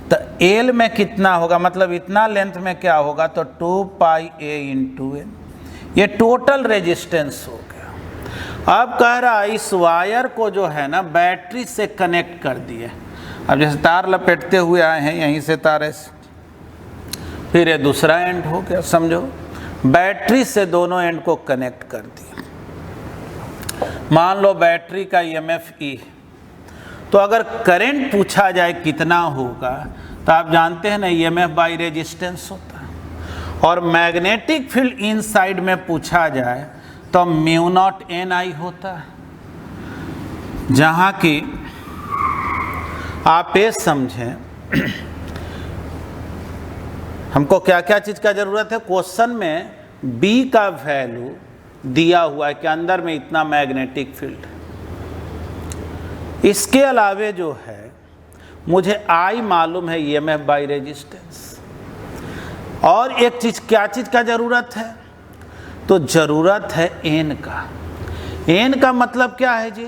[SPEAKER 1] तो एल में कितना होगा, मतलब इतना लेंथ में क्या होगा, तो 2 पाई ए इंटू एन, ये टोटल रेजिस्टेंस हो गया। अब कह रहा है इस वायर को जो है ना बैटरी से कनेक्ट कर दिए। अब जैसे तार लपेटते हुए आए हैं, यहीं से तार ऐसे, फिर ये दूसरा एंड हो गया, समझो बैटरी से दोनों एंड को कनेक्ट कर दिया। मान लो बैटरी का EMF E, तो अगर करंट पूछा जाए कितना होगा, तो आप जानते हैं ना EMF बाई रेजिस्टेंस होता है। और मैग्नेटिक फील्ड इनसाइड में पूछा जाए तो म्यू नॉट NI होता है। जहाँ की आप ये समझें हमको क्या क्या चीज़ का ज़रूरत है। क्वेश्चन में B का वैल्यू दिया हुआ है कि अंदर में इतना मैग्नेटिक फील्ड। इसके अलावे जो है मुझे I मालूम है EMF बाई रेजिस्टेंस। और एक चीज़, क्या चीज़ का ज़रूरत है, तो ज़रूरत है N का। N का मतलब क्या है जी,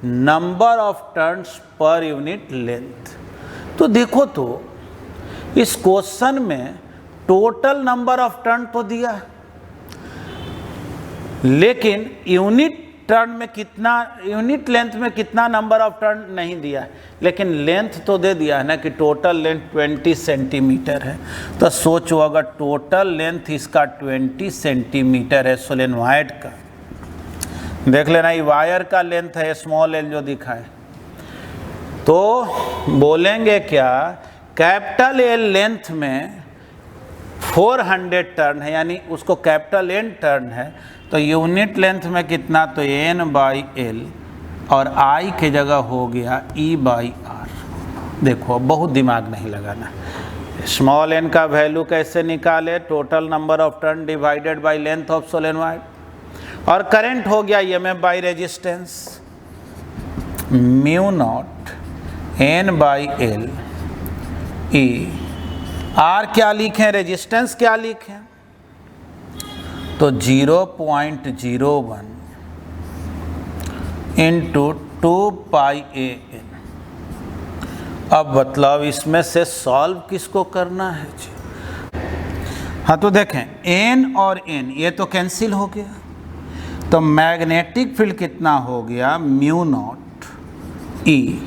[SPEAKER 1] number of turns per unit length. तो देखो तो इस क्वेश्चन में टोटल नंबर ऑफ टर्न तो दिया है, लेकिन यूनिट टर्न में कितना, यूनिट लेंथ में कितना नंबर ऑफ टर्न नहीं दिया है। लेकिन लेंथ तो दे दिया है ना कि टोटल लेंथ 20 सेंटीमीटर है। तो सोचो अगर टोटल लेंथ इसका 20 सेंटीमीटर है सोलेनॉइड का, देख लेना ये वायर का लेंथ है स्मॉल एल जो दिखाए, तो बोलेंगे क्या, कैपिटल एल लेंथ में 400 टर्न है, यानी उसको कैपिटल एन टर्न है, तो यूनिट लेंथ में कितना, तो N बाई एल, और I के जगह हो गया E बाई आर। देखो बहुत दिमाग नहीं लगाना। स्मॉल n का वैल्यू कैसे निकाले, total number of turn divided by length of solenoid, और करंट हो गया EMF by resistance, mu nought N by L E। R क्या लिखें, रेजिस्टेंस क्या लिखें, तो 0.01 इंटू 2 पाई ए एन। अब मतलब इसमें से सॉल्व किसको करना है जी, हाँ तो देखें एन और एन ये तो कैंसिल हो गया, तो मैग्नेटिक फील्ड कितना हो गया, mu naught E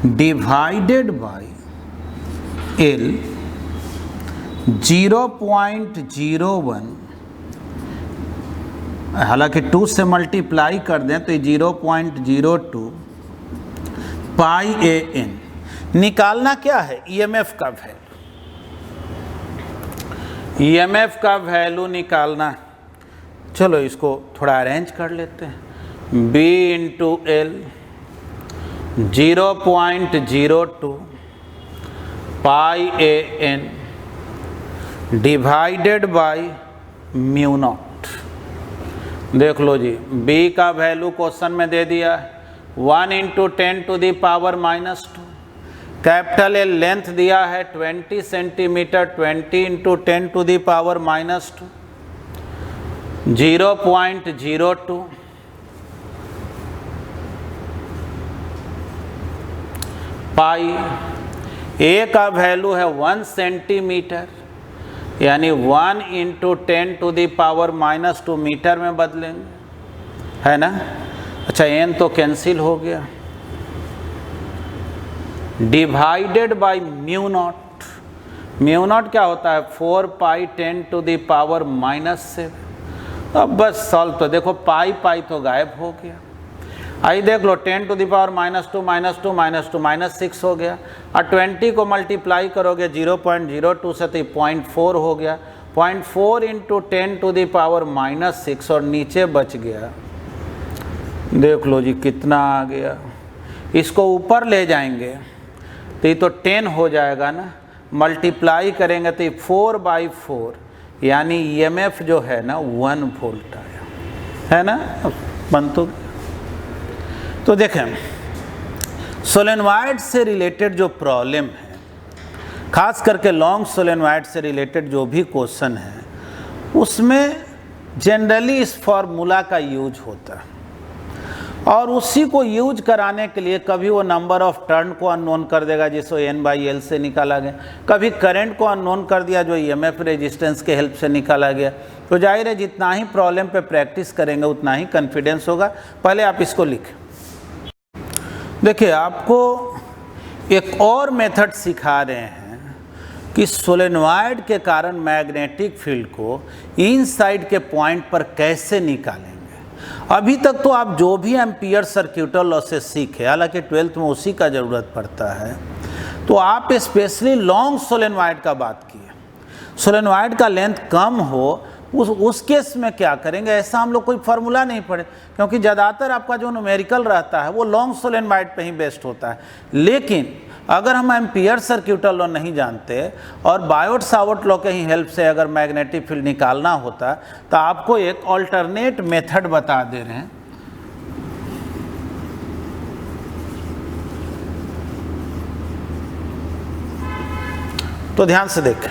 [SPEAKER 1] divided by L 0.01, हालांकि 2 से मल्टीप्लाई कर दें तो 0.02 पाई ए एन। निकालना क्या है, EMF का वैल्यू, EMF का वैल्यू निकालना। चलो इसको थोड़ा अरेंज कर लेते हैं, B into L 0.02 pi A N divided by mu nought. देख लो जी, B का वैल्यू क्वेश्चन में दे दिया है 1 into 10 to the power -2। Capital L length दिया है 20 centimetre, 20 into 10 to the power -2, 0.02 pi. A का वैल्यू है 1 सेंटीमीटर, यानी 1 into 10 to the power -2 metre में बदलेंगे, है ना। अच्छा एन तो कैंसिल हो गया, divided by mu not. Mu naught क्या होता है, 4 पाई 10 टू दी पावर -7, अब बस सॉल्व तो देखो, पाई पाई तो गायब हो गया। आई देख लो 10 टू द पावर -2 -2 -2 -6 हो गया। और 20 को मल्टीप्लाई करोगे 0.02 से तो 0.4 हो गया। 0.4 इंटू 10 टू द पावर -6 और नीचे बच गया, देख लो जी कितना आ गया। इसको ऊपर ले जाएंगे तो ये तो 10 हो जाएगा ना, मल्टीप्लाई करेंगे तो 4/4 यानी EMF जो है ना 1 वोल्ट आया, है ना। बन तो देखें, सोलेनॉइड से रिलेटेड जो प्रॉब्लम है, खास करके लॉन्ग सोलेनॉइड से रिलेटेड जो भी क्वेश्चन है, उसमें जनरली इस फॉर्मूला का यूज होता है। और उसी को यूज कराने के लिए कभी वो नंबर ऑफ टर्न को अननोन कर देगा जिसको N/L से निकाला गया, कभी करंट को अननोन कर दिया जो EMF रेजिस्टेंस के हेल्प से निकाला गया। तो जाहिर है जितना ही प्रॉब्लम पे प्रैक्टिस करेंगे उतना ही कॉन्फिडेंस होगा। पहले आप इसको लिखें। देखिए, आपको एक और मेथड सिखा रहे हैं कि सोलेनॉइड के कारण मैग्नेटिक फील्ड को इनसाइड के पॉइंट पर कैसे निकालेंगे। अभी तक तो आप जो भी एम्पियर सर्क्यूटल लॉ से सीखे, हालांकि 12th में उसी का ज़रूरत पड़ता है, तो आप स्पेशली लॉन्ग सोलेनॉइड का बात किए। सोलेनॉइड का लेंथ कम हो उस केस में क्या करेंगे, ऐसा हम लोग कोई फार्मूला नहीं पढ़े, क्योंकि ज़्यादातर आपका जो न्यूमेरिकल रहता है वो लॉन्ग सोलेनॉइड पे ही बेस्ड होता है। लेकिन अगर हम एम्पियर सर्क्यूटल लॉ नहीं जानते और बायोट सावर्ट लॉ के ही हेल्प से अगर मैग्नेटिक फील्ड निकालना होता, तो आपको एक ऑल्टरनेट मेथड बता दे रहे हैं। तो ध्यान से देखें,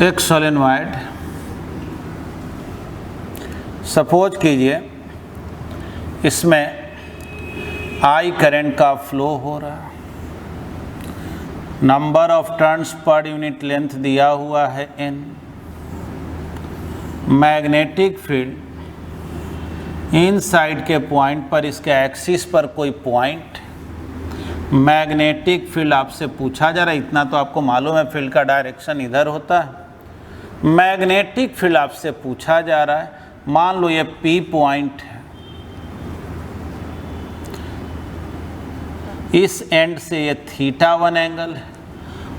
[SPEAKER 1] एक सोलेनॉइड सपोज कीजिए इसमें I करंट का फ्लो हो रहा, number of turns per unit length दिया हुआ है N, मैग्नेटिक फील्ड इनसाइड के पॉइंट पर, इसके एक्सिस पर कोई पॉइंट, मैग्नेटिक फील्ड आपसे पूछा जा रहा है, इतना तो आपको मालूम है फील्ड का डायरेक्शन इधर होता है। मैग्नेटिक फील्ड आपसे पूछा जा रहा है, मान लो ये P पॉइंट है, इस एंड से ये θ1 एंगल है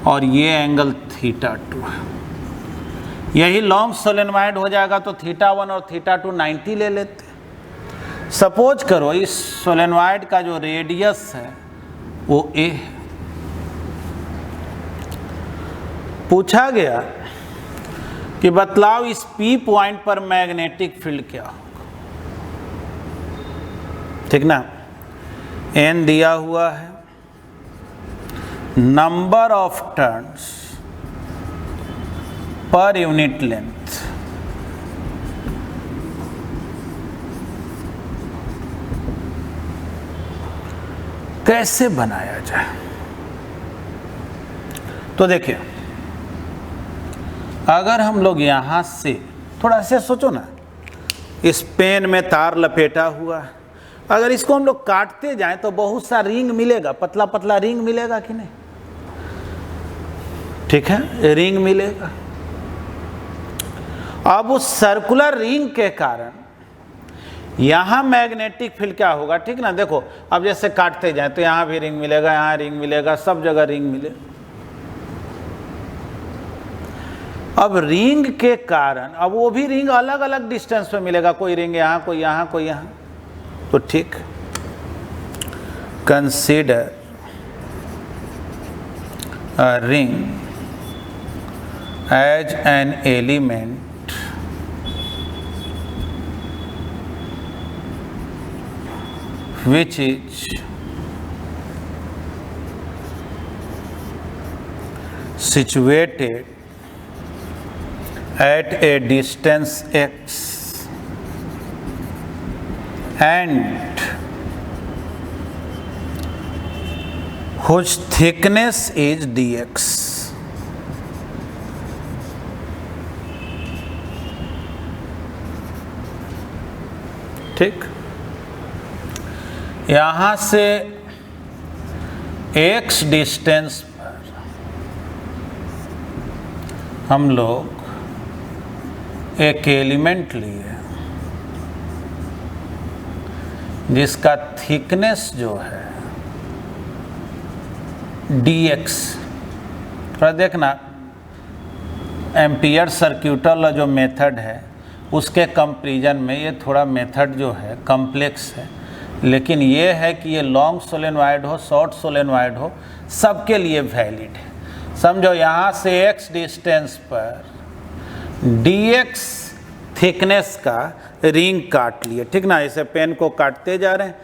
[SPEAKER 1] और ये एंगल θ2 है। यही लॉन्ग सोलेनॉइड हो जाएगा तो θ1 और θ2 90 ले लेते। सपोज करो इस सोलेनॉइड का जो रेडियस है वो A है। पूछा गया कि बतलाओ इस P पॉइंट पर मैग्नेटिक फील्ड क्या होगा, ठीक ना। N दिया हुआ है, number of turns per unit length, कैसे बनाया जाए। तो देखिए, अगर हम लोग यहाँ से थोड़ा से सोचो ना, इस पेन में तार लपेटा हुआ है, अगर इसको हम लोग काटते जाएं तो बहुत सा रिंग मिलेगा, पतला पतला रिंग मिलेगा कि नहीं, ठीक है, रिंग मिलेगा। अब उस सर्कुलर रिंग के कारण यहाँ मैग्नेटिक फील्ड क्या होगा, ठीक ना। देखो अब जैसे काटते जाएं तो यहाँ भी रिंग मिलेगा, यहाँ रिंग मिलेगा, सब जगह रिंग मिलेगा। अब रिंग के कारण, अब वो भी रिंग अलग अलग डिस्टेंस पे मिलेगा, कोई रिंग यहाँ, कोई यहाँ, कोई यहाँ, तो ठीक। Consider a ring as an element which is situated at a distance x and whose thickness is dx। ठीक, यहाँ से x डिस्टेंस पर हम लोग एक एलिमेंट लिए जिसका थिकनेस जो है dx, थोड़ा देखना एम्पियर सर्क्यूटल जो मेथड है उसके कंपैरिजन में ये थोड़ा मेथड जो है कॉम्प्लेक्स है, लेकिन ये है कि ये लॉन्ग सोलेनॉइड हो शॉर्ट सोलेनॉइड हो सबके लिए वैलिड है। समझो यहाँ से x डिस्टेंस पर dx थिकनेस का रिंग काट लिए, ठीक ना, ऐसे पेन को काटते जा रहे हैं,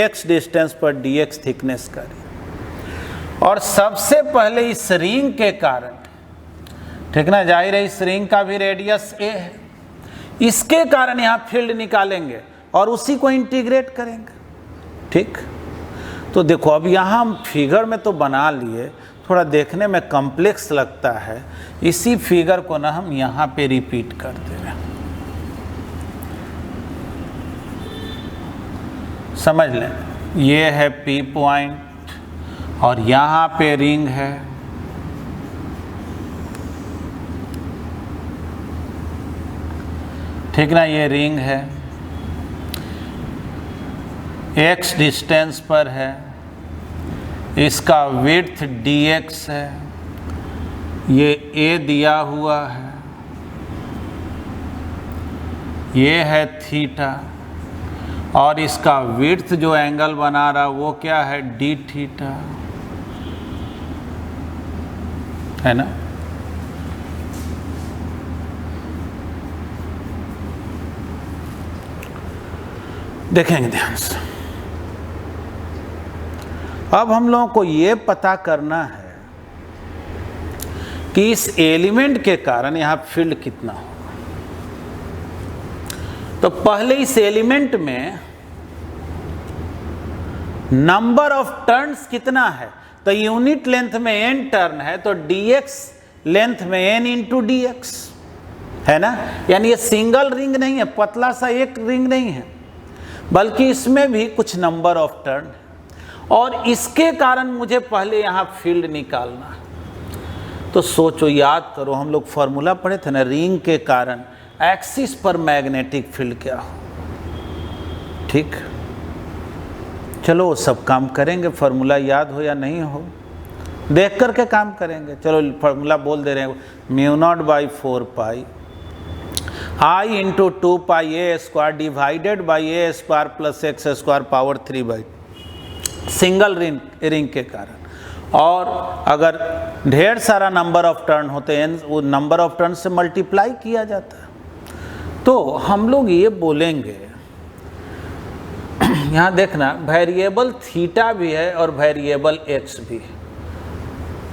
[SPEAKER 1] x डिस्टेंस पर dx थिकनेस का रिंग, और सबसे पहले इस रिंग के कारण, ठीक ना, जाहिर है इस रिंग का भी रेडियस a है, इसके कारण यहाँ फील्ड निकालेंगे और उसी को इंटीग्रेट करेंगे, ठीक। तो देखो अब यहाँ हम फिगर में तो बना लिए, थोड़ा देखने में कॉम्प्लेक्स लगता है, इसी फिगर को ना हम यहाँ पे रिपीट कर दे रहे हैं, समझ लें। ये है P पॉइंट और यहाँ पे रिंग है, ठीक ना, ये रिंग है, x डिस्टेंस पर है, इसका विड्थ dx है, ये a दिया हुआ है, ये है थीटा, और इसका विड्थ जो एंगल बना रहा वो क्या है d थीटा, है ना। देखेंगे ध्यान से। अब हम लोगों को ये पता करना है कि इस एलिमेंट के कारण यहाँ फील्ड कितना होगा। तो पहले इस एलिमेंट में नंबर ऑफ टर्न्स कितना है, तो यूनिट लेंथ में n टर्न है, तो dx लेंथ में n इंटू dx है ना, यानी ये सिंगल रिंग नहीं है, पतला सा एक रिंग नहीं है, बल्कि इसमें भी कुछ नंबर ऑफ टर्न है, और इसके कारण मुझे पहले यहाँ फील्ड निकालना है। तो सोचो, याद करो, हम लोग फॉर्मूला पढ़े थे ना, रिंग के कारण एक्सिस पर मैग्नेटिक फील्ड क्या हो, ठीक। चलो वो सब काम करेंगे, फॉर्मूला याद हो या नहीं हो देख करके काम करेंगे। चलो फॉर्मूला बोल दे रहे हैं, μ0/4 I into 2 a square divided by a square plus x square power 3/2, single ring के कारण। और अगर ढेर सारा नंबर ऑफ टर्न होते हैं, वो नंबर ऑफ टर्न से मल्टीप्लाई किया जाता है। तो हम लोग ये बोलेंगे, यहाँ देखना वेरिएबल थीटा भी है और वेरिएबल x भी है,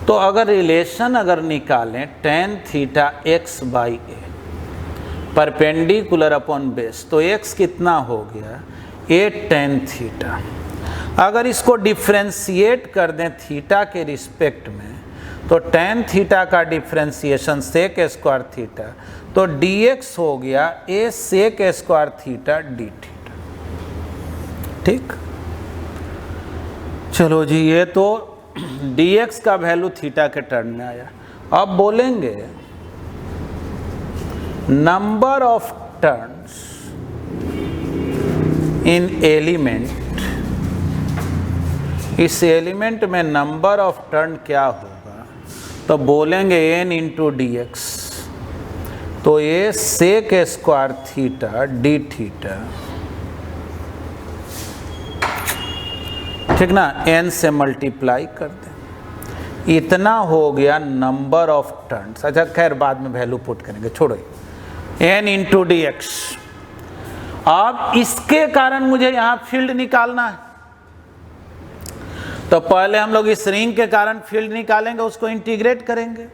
[SPEAKER 1] तो अगर रिलेशन अगर निकालें tan theta x by a perpendicular upon base, तो x कितना हो गया a tan थीटा। अगर इसको डिफ्रेंशिएट कर दें थीटा के रिस्पेक्ट में, तो tan थीटा का डिफ्रेंशिएशन सेक स्क्वायर थीटा, तो dx हो गया a sec square theta d theta, ठीक। चलो जी, ये तो dx का वैल्यू थीटा के टर्म में आया। अब बोलेंगे number of turns in element, इस एलिमेंट में नंबर ऑफ टर्न क्या होगा, तो बोलेंगे n इंटू dx, तो ये sec square theta d theta, ठीक ना, n से मल्टीप्लाई कर दें, इतना हो गया नंबर ऑफ टर्न्स। अच्छा खैर बाद में वैल्यू पुट करेंगे, छोड़ो, n इंटू dx। अब इसके कारण मुझे यहाँ फील्ड निकालना है, तो पहले हम लोग इस रिंग के कारण फील्ड निकालेंगे, उसको इंटीग्रेट करेंगे,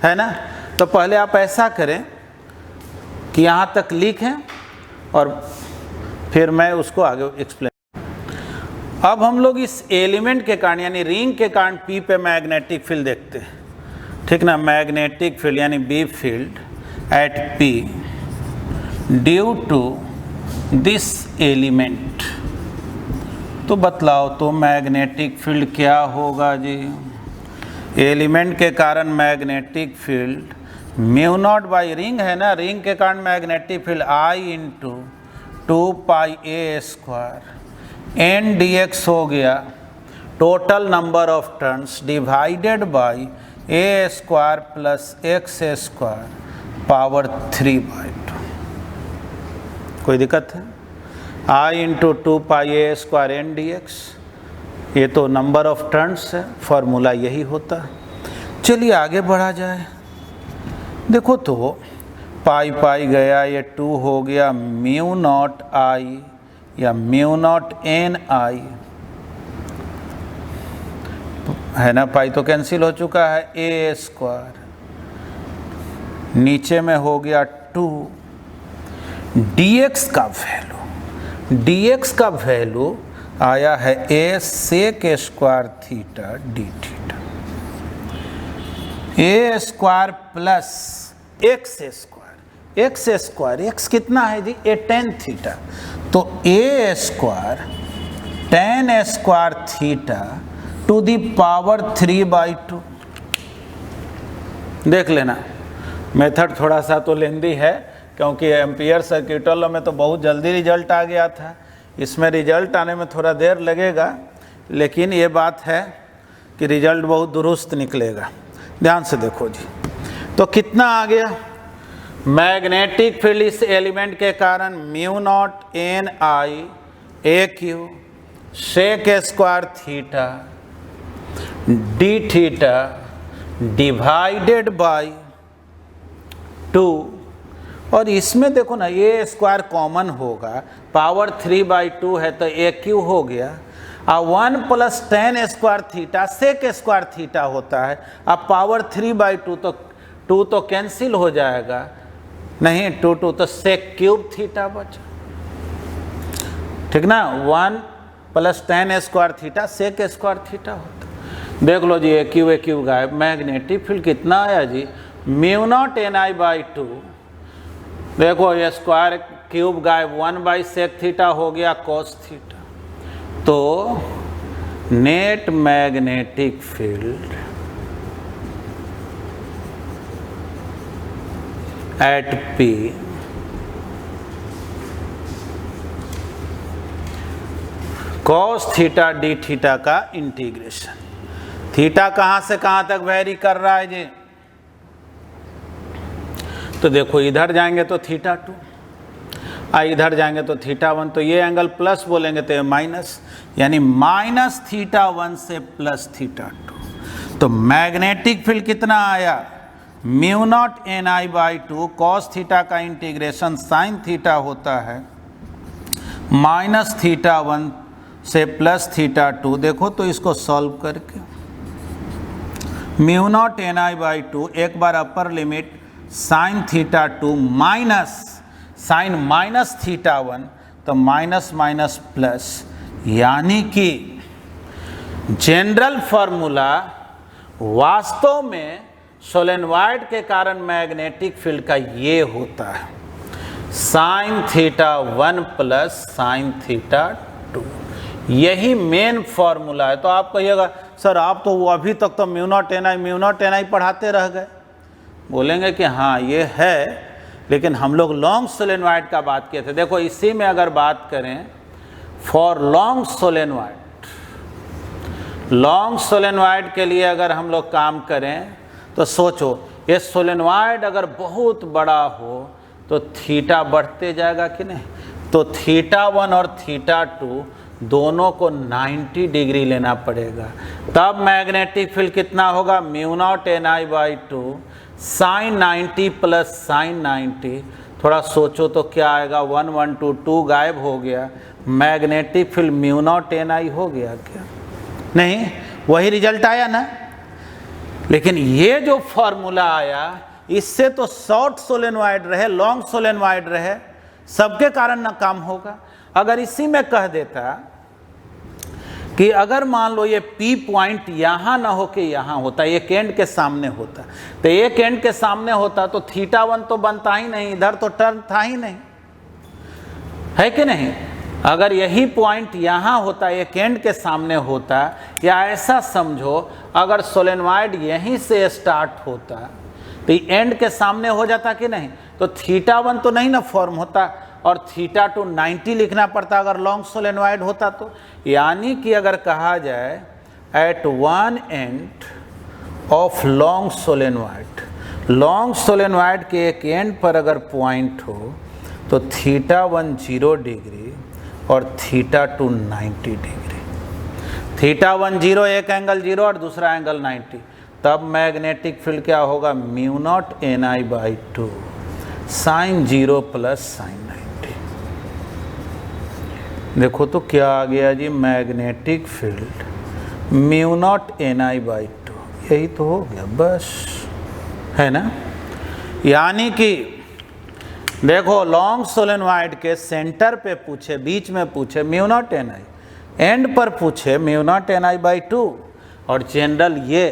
[SPEAKER 1] है ना। तो पहले आप ऐसा करें कि यहाँ तक लिखें और फिर मैं उसको आगे एक्सप्लेन। अब हम लोग इस एलिमेंट के कारण यानी रिंग के कारण P पे मैग्नेटिक फील्ड देखते हैं, ठीक ना। मैग्नेटिक फील्ड यानी B field at P due to this element, तो बतलाओ तो मैग्नेटिक फील्ड क्या होगा जी? एलिमेंट के कारण magnetic field mu nought by ring है ना, रिंग के कारण magnetic field I into 2πa² N D X हो गया total number of turns divided by a² plus x² power 3/2। कोई दिक्कत है? I into 2πa² N D X, ये तो नंबर ऑफ टर्न्स है, फॉर्मूला यही होता है। चलिए आगे बढ़ा जाए। देखो तो पाई पाई गया, ये 2 हो गया म्यू नॉट I या म्यू नॉट एन I है ना, पाई तो कैंसिल हो चुका है, a², नीचे में हो गया 2। dx का वैल्यू, dx का वैल्यू आया है a sec² theta D theta, a² plus x², x कितना है जी? a tan थीटा, तो a² tan² theta two the power 3/2। देख लेना, मेथड थोड़ा सा तो लेंदी है, क्योंकि एम्पियर सर्किटल लॉ में तो बहुत जल्दी रिजल्ट आ गया था, इसमें रिजल्ट आने में थोड़ा देर लगेगा, लेकिन ये बात है कि रिजल्ट बहुत दुरुस्त निकलेगा। ध्यान से देखो जी, तो कितना आ गया? मैग्नेटिक फील्ड इस एलिमेंट के कारण mu not an I AQ sec² theta D theta divided by 2, और इसमें देखो ना a² कॉमन होगा, पावर 3/2 है तो AQ हो गया, और 1 plus tan² theta sec² theta होता है, अब पावर 3/2 तो 2 तो कैंसिल हो जाएगा, नहीं 2 तो sec³ थीटा बचा, ठीक ना। 1 plus tan² theta sec² theta होता। देख लो जी, AQ गायब, मैग्नेटिक फील्ड कितना आया जी? म्यू नॉट NI/2, देखो ये स्क्वायर³ गायब, 1/sec थीटा हो गया cos थीटा, तो net magnetic field at P cos theta D theta का इंटीग्रेशन, थीटा कहाँ से कहाँ तक वेरी कर रहा है जी? तो देखो इधर जाएंगे तो θ2, इधर जाएंगे तो θ1, तो ये एंगल प्लस बोलेंगे तो ये माइनस, यानी -θ1 से +θ2। तो मैग्नेटिक फील्ड कितना आया? Mu naught NI/2 cos theta का इंटीग्रेशन sin थीटा होता है -θ1 से +θ2। देखो तो इसको सॉल्व करके म्यू नॉट NI/2, एक बार upper limit sin θ2 minus sin -θ1, तो माइनस माइनस प्लस, यानी कि जनरल फॉर्मूला वास्तव में सोलेनॉइड के कारण मैग्नेटिक फील्ड का ये होता है, sin θ1 प्लस sin θ2, यही मेन फॉर्मूला है। तो आप कहिएगा सर आप तो वो अभी तक तो म्यू नॉट NI पढ़ाते रह गए। बोलेंगे कि हाँ ये है, लेकिन हम लोग लॉन्ग सोलेनॉइड का बात किए थे। देखो इसी में अगर बात करें फॉर लॉन्ग सोलेनॉइड के लिए अगर हम लोग काम करें तो सोचो, ये सोलेनॉइड अगर बहुत बड़ा हो तो थीटा बढ़ते जाएगा कि नहीं? तो θ1 और θ2 दोनों को 90 डिग्री लेना पड़ेगा, तब मैग्नेटिक फील्ड कितना होगा? Mu naught NI/2 sin 90 plus sin 90। थोड़ा सोचो तो क्या आएगा? 1 1 2 2 गायब हो गया, magnetic field mu not NI हो गया क्या? नहीं, वही रिजल्ट आया ना। लेकिन ये जो फॉर्मूला आया, इससे तो शॉर्ट सोलेनॉइड रहे, लॉन्ग सोलेनॉइड रहे, सबके कारण ना काम होगा। अगर इसी में कह देता कि अगर मान लो ये P पॉइंट यहाँ ना हो के यहाँ होता, एक एंड के सामने होता, तो एक एंड के सामने होता तो θ1 तो बनता ही नहीं, इधर तो टर्न था ही नहीं, है कि नहीं? अगर यही पॉइंट यहाँ होता, एक एंड के सामने होता, या ऐसा समझो अगर सोलेनॉइड यहीं से स्टार्ट होता तो एंड के सामने हो जाता कि नहीं, तो θ1 तो नहीं ना फॉर्म होता और θ2 90 लिखना पड़ता अगर लॉन्ग सोलेनॉइड होता तो। यानी कि अगर कहा जाए at one end of long solenoid के एक एंड पर अगर पॉइंट हो तो θ1 0 डिग्री और θ2 90 डिग्री। θ1 0 एक एंगल 0 और दूसरा एंगल 90, तब मैग्नेटिक फील्ड क्या होगा, mu naught Ni/2 sine 0 plus sine 90। देखो तो क्या आ गया जी, magnetic field mu naught Ni/2, यही तो हो गया बस, है ना। यानी कि देखो लॉन्ग सोलेनॉइड के सेंटर पे पूछे, बीच में पूछे म्यू नॉट Ni, एंड पर पूछे म्यू नॉट Ni/2 और जनरल ये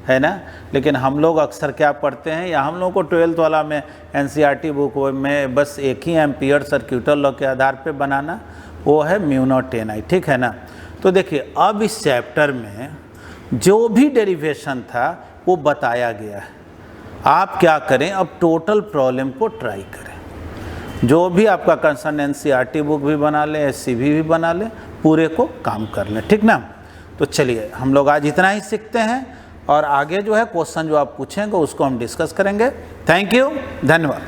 [SPEAKER 1] है ना। लेकिन हम लोग अक्सर क्या पढ़ते हैं, या हम लोगों को 12th वाला में NCERT बुक में बस एक ही एम्पियर सर्क्यूटल लॉ के आधार पे बनाना, वो है म्यू नॉट Ni, ठीक है ना। तो देखिए अब इस चैप्टर में जो भी डेरिवेशन था वो बताया गया है। आप क्या करें, अब टोटल प्रॉब्लम को ट्राई करें, जो भी आपका कंसर्न NCERT बुक भी बना लें, SCV भी बना लें, पूरे को काम कर लें, ठीक ना। तो चलिए हम लोग आज इतना ही सीखते हैं और आगे जो है क्वेश्चन जो आप पूछेंगे उसको हम डिस्कस करेंगे। थैंक यू, धन्यवाद।